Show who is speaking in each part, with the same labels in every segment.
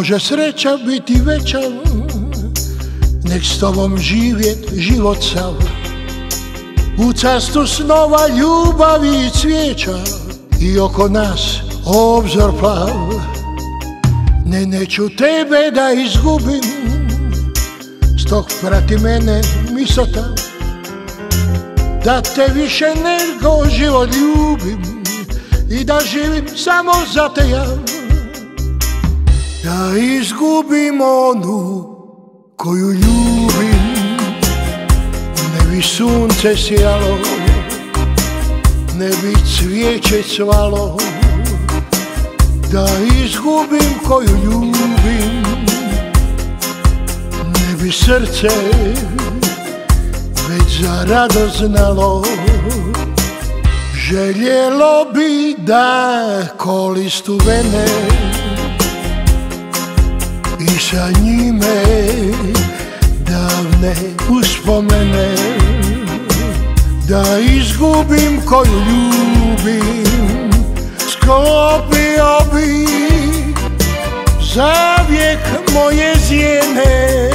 Speaker 1: može sreća biti veća, nek s tobom živjet život sav. U carstvu snova, ljubavi i cvijeća, i oko nas obzor plav. Ne, neću tebe da izgubim, stog prati mene misota, da te više nego život ljubim i da živim samo za te ja. Da izgubim onu koju ljubim, ne bi sunce sjalo, ne bi cvijeće cvalo. Da izgubim koju ljubim, ne bi srce već za radost znalo. Željelo bi da koli stuvene i sa njime davne uspomene. Da izgubim koju ljubim, sklopio bi zavijek moje zijene.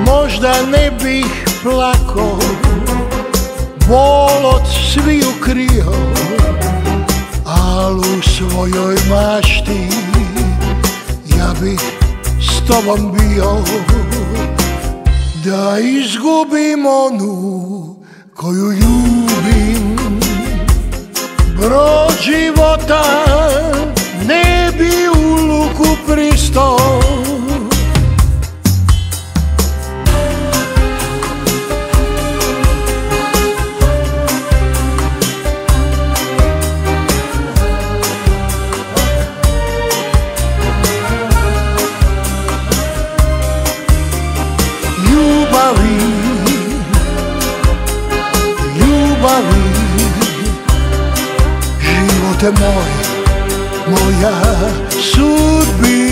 Speaker 1: Možda ne bih plako, bol od sviju krio, al u svojoj mašti ja bih s tobom bio. Da izgubim onu koju ljubim, brod života ne bi u luku pristo. Ljubavi, živote moj, moja sudbina.